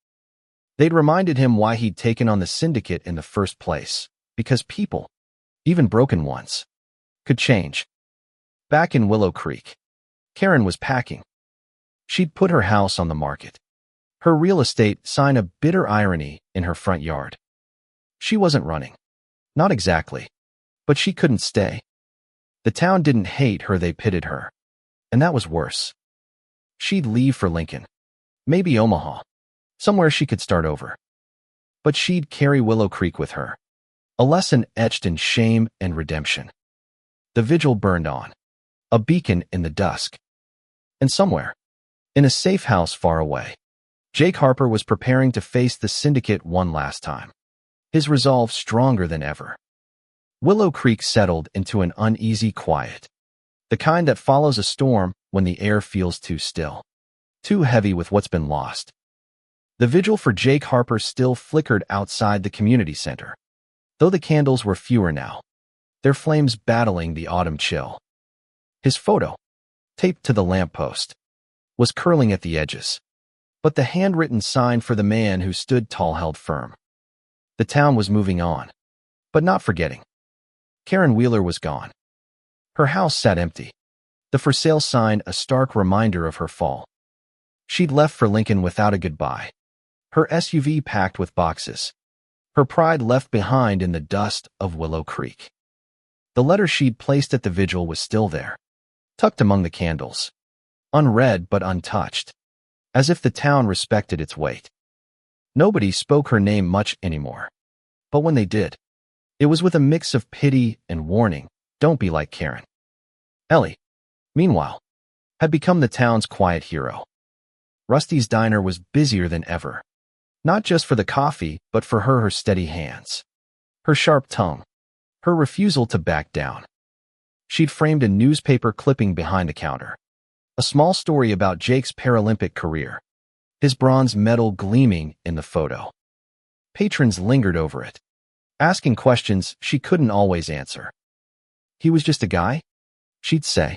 They'd reminded him why he'd taken on the syndicate in the first place, because people, even broken ones, could change. Back in Willow Creek, Karen was packing. She'd put her house on the market, her real estate sign a bitter irony in her front yard. She wasn't running. Not exactly. But she couldn't stay. The town didn't hate her, they pitted her. And that was worse. She'd leave for Lincoln, maybe Omaha, somewhere she could start over. But she'd carry Willow Creek with her, a lesson etched in shame and redemption. The vigil burned on, a beacon in the dusk. And somewhere, in a safe house far away, Jake Harper was preparing to face the syndicate one last time, his resolve stronger than ever. Willow Creek settled into an uneasy quiet. the kind that follows a storm when the air feels too still, too heavy with what's been lost. The vigil for Jake Harper still flickered outside the community center, though the candles were fewer now, their flames battling the autumn chill. His photo, taped to the lamppost, was curling at the edges, but the handwritten sign for the man who stood tall held firm. The town was moving on, but not forgetting. Karen Wheeler was gone. Her house sat empty, the for sale sign a stark reminder of her fall. She'd left for Lincoln without a goodbye, her SUV packed with boxes, her pride left behind in the dust of Willow Creek. The letter she'd placed at the vigil was still there, tucked among the candles, unread but untouched, as if the town respected its weight. Nobody spoke her name much anymore, but when they did, it was with a mix of pity and warning. Don't be like Karen. Ellie, meanwhile, had become the town's quiet hero. Rusty's diner was busier than ever, not just for the coffee, but for her steady hands, her sharp tongue, her refusal to back down. She'd framed a newspaper clipping behind the counter, a small story about Jake's Paralympic career, his bronze medal gleaming in the photo. Patrons lingered over it, asking questions she couldn't always answer. He was just a guy, she'd say,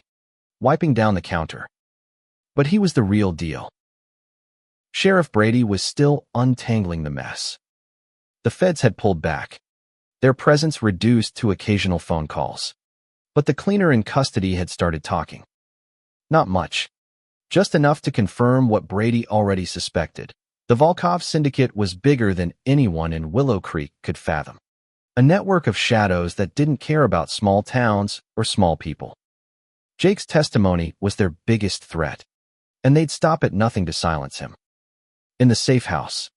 wiping down the counter. But he was the real deal. Sheriff Brady was still untangling the mess. The feds had pulled back, their presence reduced to occasional phone calls. But the cleaner in custody had started talking. Not much, just enough to confirm what Brady already suspected. The Volkov syndicate was bigger than anyone in Willow Creek could fathom. A network of shadows that didn't care about small towns or small people. Jake's testimony was their biggest threat, and they'd stop at nothing to silence him. In the safe house,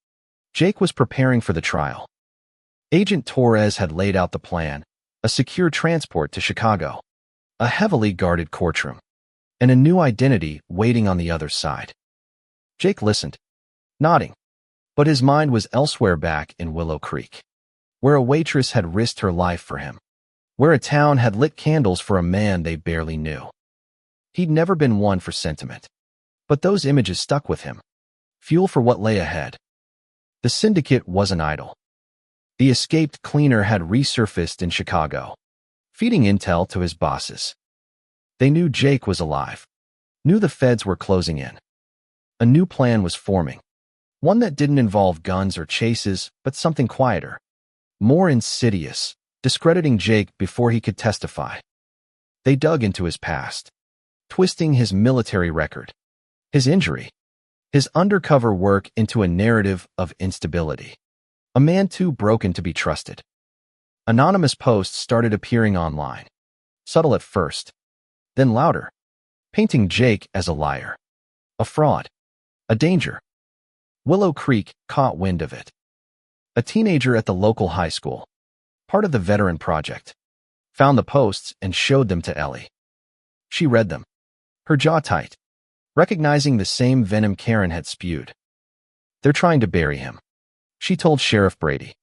Jake was preparing for the trial. Agent Torres had laid out the plan, a secure transport to Chicago, a heavily guarded courtroom, and a new identity waiting on the other side. Jake listened, nodding, but his mind was elsewhere back in Willow Creek, where a waitress had risked her life for him, where a town had lit candles for a man they barely knew. He'd never been one for sentiment, but those images stuck with him, fuel for what lay ahead. The syndicate wasn't idle. The escaped cleaner had resurfaced in Chicago, feeding intel to his bosses. They knew Jake was alive, knew the feds were closing in. A new plan was forming, one that didn't involve guns or chases, but something quieter, more insidious, discrediting Jake before he could testify. They dug into his past, twisting his military record, his injury, his undercover work into a narrative of instability. A man too broken to be trusted. Anonymous posts started appearing online, subtle at first, then louder, painting Jake as a liar, a fraud, a danger. Willow Creek caught wind of it. A teenager at the local high school, part of the Veteran Project, found the posts and showed them to Ellie. She read them, her jaw tight, recognizing the same venom Karen had spewed. They're trying to bury him, she told Sheriff Brady,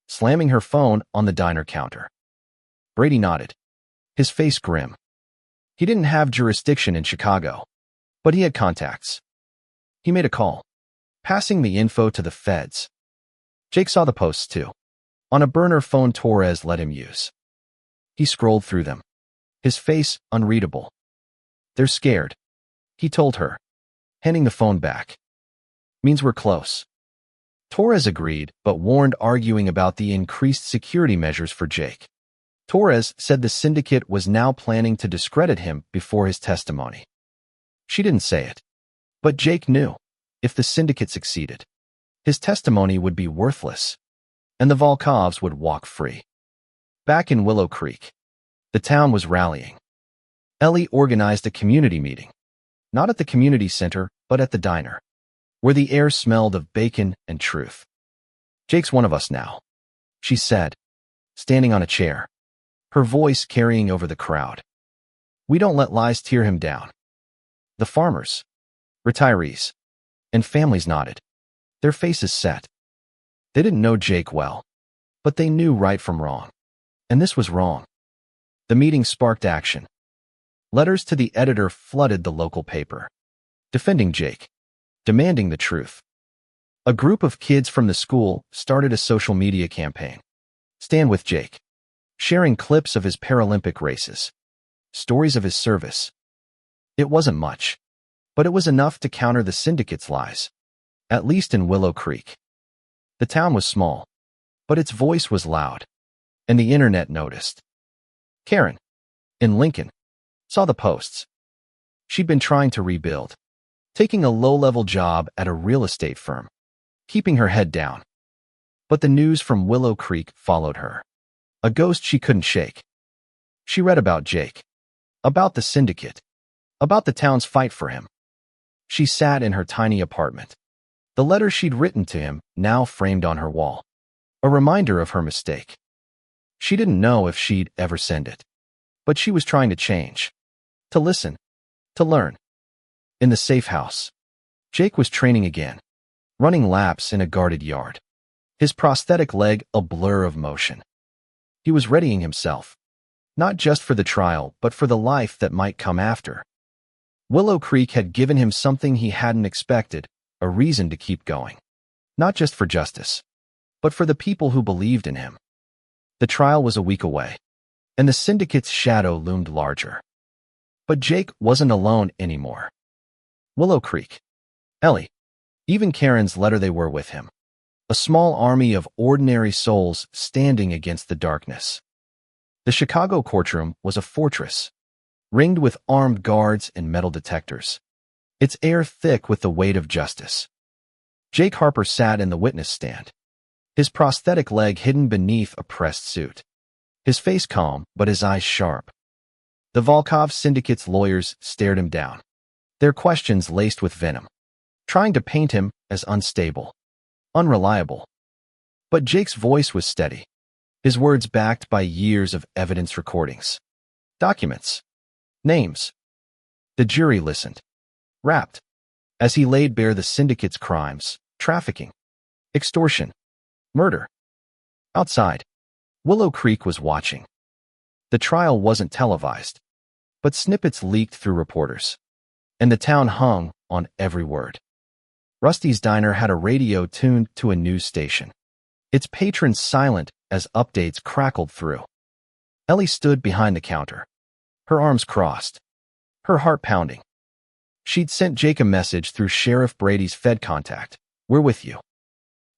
slamming her phone on the diner counter. Brady nodded, his face grim. He didn't have jurisdiction in Chicago, but he had contacts. He made a call, passing the info to the feds. Jake saw the posts too, on a burner phone Torres let him use. He scrolled through them, his face unreadable. They're scared, he told her, handing the phone back. Means we're close. Torres agreed, but warned arguing about the increased security measures for Jake. Torres said the syndicate was now planning to discredit him before his testimony. She didn't say it, but Jake knew, if the syndicate succeeded, his testimony would be worthless, and the Volkovs would walk free. Back in Willow Creek, the town was rallying. Ellie organized a community meeting, not at the community center, but at the diner, where the air smelled of bacon and truth. Jake's one of us now, she said, standing on a chair, her voice carrying over the crowd. We don't let lies tear him down. The farmers, retirees, and families nodded, their faces set. They didn't know Jake well, but they knew right from wrong, and this was wrong. The meeting sparked action. Letters to the editor flooded the local paper, defending Jake, demanding the truth. A group of kids from the school started a social media campaign, Stand with Jake, sharing clips of his Paralympic races, stories of his service. It wasn't much, but it was enough to counter the syndicate's lies, at least in Willow Creek. The town was small, but its voice was loud, and the internet noticed. Karen, in Lincoln, saw the posts. She'd been trying to rebuild, taking a low-level job at a real estate firm, keeping her head down. But the news from Willow Creek followed her, a ghost she couldn't shake. She read about Jake, about the syndicate, about the town's fight for him. She sat in her tiny apartment, the letter she'd written to him now framed on her wall, a reminder of her mistake. She didn't know if she'd ever send it, but she was trying to change, to listen, to learn. In the safe house, Jake was training again, running laps in a guarded yard, his prosthetic leg a blur of motion. He was readying himself, not just for the trial, but for the life that might come after. Willow Creek had given him something he hadn't expected, a reason to keep going. Not just for justice, but for the people who believed in him. The trial was a week away, and the syndicate's shadow loomed larger. But Jake wasn't alone anymore. Willow Creek, Ellie, even Karen's letter, they were with him. A small army of ordinary souls standing against the darkness. The Chicago courtroom was a fortress, ringed with armed guards and metal detectors, its air thick with the weight of justice. Jake Harper sat in the witness stand, his prosthetic leg hidden beneath a pressed suit, his face calm but his eyes sharp. The Volkov syndicate's lawyers stared him down, their questions laced with venom, trying to paint him as unstable, unreliable. But Jake's voice was steady, his words backed by years of evidence recordings, documents, names. The jury listened, rapt, as he laid bare the syndicate's crimes, trafficking, extortion, murder. Outside, Willow Creek was watching. The trial wasn't televised, but snippets leaked through reporters, and the town hung on every word. Rusty's Diner had a radio tuned to a news station, its patrons silent as updates crackled through. Ellie stood behind the counter, her arms crossed, her heart pounding. She'd sent Jake a message through Sheriff Brady's Fed contact, "We're with you."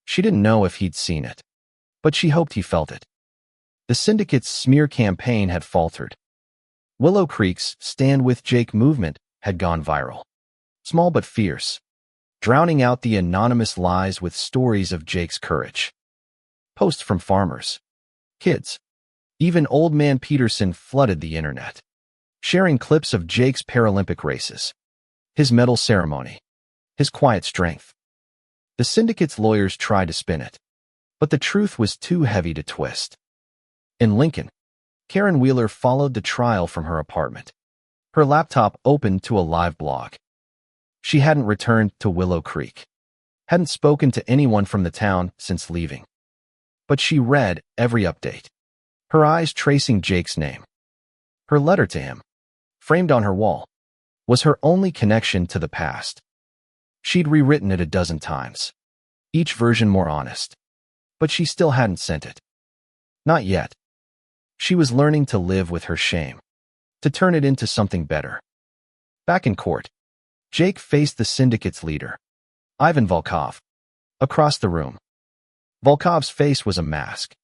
She didn't know if he'd seen it, but she hoped he felt it. The syndicate's smear campaign had faltered. Willow Creek's Stand with Jake movement had gone viral, small but fierce, drowning out the anonymous lies with stories of Jake's courage. Posts from farmers, kids, even Old Man Peterson flooded the internet, sharing clips of Jake's Paralympic races, his medal ceremony, his quiet strength. The syndicate's lawyers tried to spin it, but the truth was too heavy to twist. In Lincoln, Karen Wheeler followed the trial from her apartment, her laptop open to a live blog. She hadn't returned to Willow Creek, hadn't spoken to anyone from the town since leaving. But she read every update, her eyes tracing Jake's name. Her letter to him, framed on her wall, was her only connection to the past. She'd rewritten it a dozen times, each version more honest, but she still hadn't sent it. Not yet. She was learning to live with her shame, to turn it into something better. Back in court, Jake faced the syndicate's leader, Ivan Volkov, across the room. Volkov's face was a mask,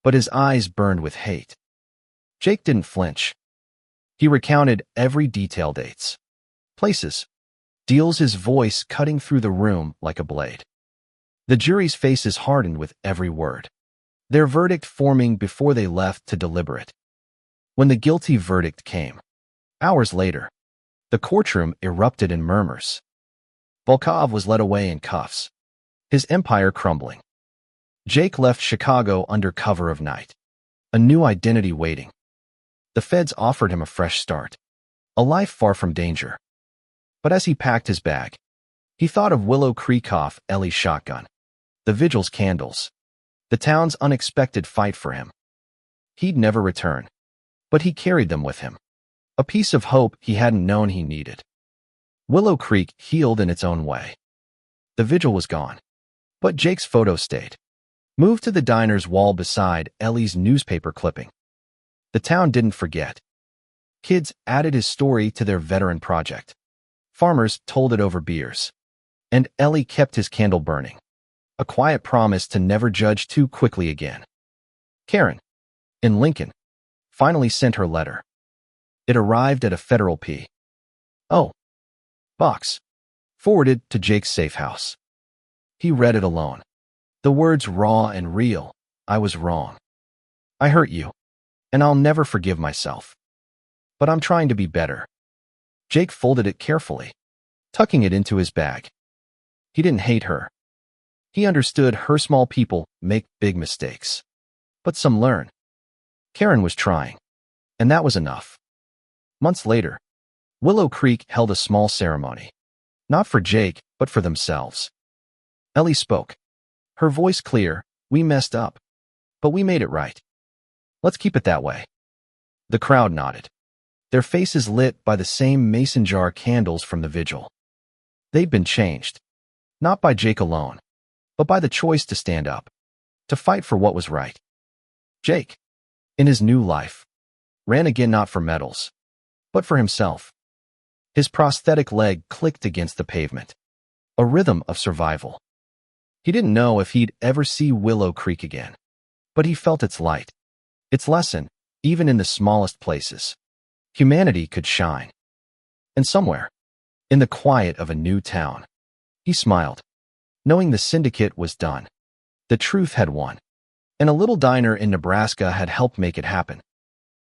but his eyes burned with hate. Jake didn't flinch. He recounted every detail, dates, places, deals, his voice cutting through the room like a blade. The jury's faces hardened with every word, their verdict forming before they left to deliberate. When the guilty verdict came, hours later, the courtroom erupted in murmurs. Volkov was led away in cuffs, his empire crumbling. Jake left Chicago under cover of night, a new identity waiting. The feds offered him a fresh start, a life far from danger. But as he packed his bag, he thought of Willow Creekoff, Ellie's shotgun, the vigil's candles, the town's unexpected fight for him. He'd never return, but he carried them with him, a piece of hope he hadn't known he needed. Willow Creek healed in its own way. The vigil was gone, but Jake's photo stayed, moved to the diner's wall beside Ellie's newspaper clipping. The town didn't forget. Kids added his story to their veteran project. Farmers told it over beers. And Ellie kept his candle burning, a quiet promise to never judge too quickly again. Karen, in Lincoln, finally sent her letter. It arrived at a federal P.O. box, forwarded to Jake's safe house. He read it alone. The words raw and real. I was wrong. I hurt you, and I'll never forgive myself. But I'm trying to be better. Jake folded it carefully, tucking it into his bag. He didn't hate her. He understood her small people make big mistakes. But some learn. Karen was trying, and that was enough. Months later, Willow Creek held a small ceremony. Not for Jake, but for themselves. Ellie spoke. Her voice clear. We messed up, but we made it right. Let's keep it that way. The crowd nodded, their faces lit by the same mason jar candles from the vigil. They'd been changed, not by Jake alone, but by the choice to stand up, to fight for what was right. Jake, in his new life, ran again not for medals, but for himself. His prosthetic leg clicked against the pavement, a rhythm of survival. He didn't know if he'd ever see Willow Creek again, but he felt its light, its lesson, even in the smallest places. Humanity could shine. And somewhere, in the quiet of a new town, he smiled, knowing the syndicate was done. The truth had won, and a little diner in Nebraska had helped make it happen.